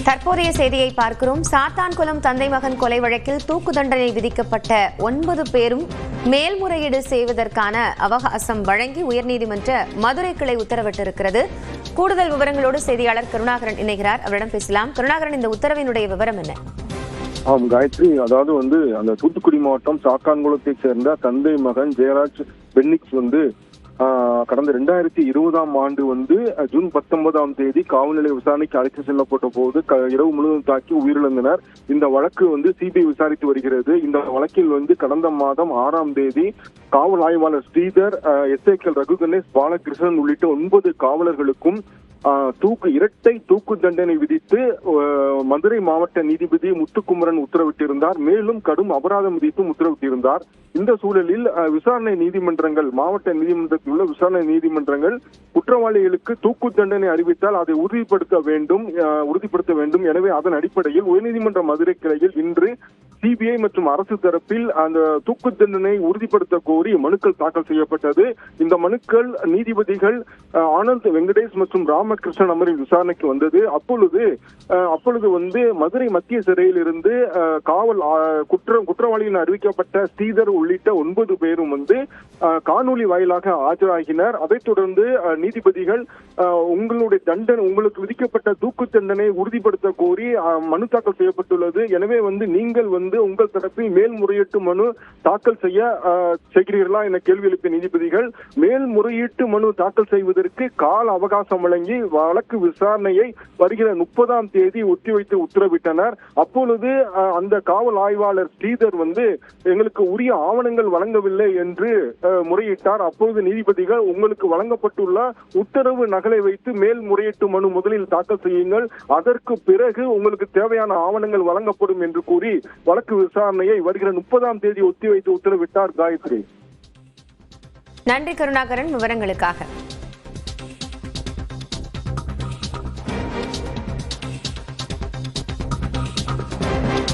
தற்போதைய செய்தியை பார்க்கிறோம். சாத்தான்குளம் தந்தை மகன் கொலை வழக்கில் தூக்கு தண்டனை விதிக்கப்பட்ட 9 பேரும் மேல்முறையீடு செய்வதற்கான அவகாசம் வழங்கி உயர்நீதிமன்ற மதுரை கிளை உத்தரவிட்டிருக்கிறது. கூடுதல் விவரங்களோடு செய்தியாளர் கருணாகரன் இணைகிறார். அவரிடம் பேசலாம். கருணாகரன், இந்த உத்தரவினுடைய விவரம் என்ன? காயத்ரி, அதாவது அந்த தூத்துக்குடி மாவட்டம் சாத்தான்குளத்தை சேர்ந்த தந்தை மகன் ஜெயராஜ் பென்னிக்ஸ் கடந்த 2020ஆம் ஆண்டு ஜூன் 19ஆம் தேதி காவல் நிலைய விசாரணைக்கு அழைத்து செல்லப்பட்ட போது இரவு முழுவதும் தாக்கி உயிரிழந்தனர். இந்த வழக்கு சிபிஐ விசாரித்து வருகிறது. இந்த வழக்கில் கடந்த மாதம் 6ஆம் தேதி காவல் ஆய்வாளர் ஸ்ரீதர், SIக்கள் ரகு கணேஷ், பாலகிருஷ்ணன் உள்ளிட்ட 9 காவலர்களுக்கும் இரட்டை தூக்கு தண்டனை விதித்து மதுரை மாவட்ட நீதிபதி முத்துக்குமரன் உத்தரவிட்டிருந்தார். மேலும் கடும் அபராதம் விதித்தும் உத்தரவிட்டிருந்தார். இந்த சூழலில் விசாரணை நீதிமன்றங்கள், மாவட்ட நீதிமன்றத்தில் உள்ள விசாரணை நீதிமன்றங்கள் குற்றவாளிகளுக்கு தூக்கு தண்டனை அறிவித்தால் அதை உறுதிப்படுத்த வேண்டும். எனவே அதன் அடிப்படையில் உயர்நீதிமன்ற மதுரை கிளையில் இன்று சிபிஐ மற்றும் அரசு தரப்பில் அந்த தூக்கு தண்டனை உறுதிப்படுத்த கோரி மனுக்கள் தாக்கல் செய்யப்பட்டது. இந்த மனுக்கள் நீதிபதிகள் ஆனந்த் வெங்கடேஷ் மற்றும் ராமகிருஷ்ணன் அமர்வில் விசாரணைக்கு வந்தது. அப்பொழுது மதுரை மத்திய சிறையில் இருந்து குற்றவாளிகள் அறிவிக்கப்பட்ட ஸ்ரீதர் உள்ளிட்ட 9 பேரும் காணொலி வாயிலாக ஆஜராகினர். அதைத் தொடர்ந்து நீதிபதிகள் உங்களுக்கு விதிக்கப்பட்ட தூக்கு தண்டனை உறுதிப்படுத்த கோரி மனு தாக்கல் செய்யப்பட்டுள்ளது. எனவே நீங்கள் உங்கள் தரப்பில் மேல்முறையீட்டு மனு தாக்கல் செய்கிறீர்களா என கேள்வி எழுப்பிய நீதிபதிகள் மேல்முறையீட்டு மனு தாக்கல் செய்வதற்கு கால அவகாசம் வழங்கி வழக்கு விசாரணையை வருகிற 30ஆம் தேதி ஒத்திவைத்து உத்தரவிட்டனர். அப்பொழுது அந்த காவல் ஆய்வாளர் ஸ்ரீதர் எங்களுக்கு உரிய ஆவணங்கள் வழங்கவில்லை என்று முறையிட்டார். அப்பொழுது நீதிபதிகள் உங்களுக்கு வழங்கப்பட்டுள்ள உத்தரவு நகலை வைத்து மேல்முறையீட்டு மனு முதலில் தாக்கல் செய்யுங்கள், அதற்கு பிறகு உங்களுக்கு தேவையான ஆவணங்கள் வழங்கப்படும் என்று கூறி வழக்கு விசாரணையை வருகிற 30ஆம் தேதி ஒத்திவைத்து உத்தரவிட்டார். காயத்ரி, நன்றி கருணாகரன் விவரங்களுக்காக.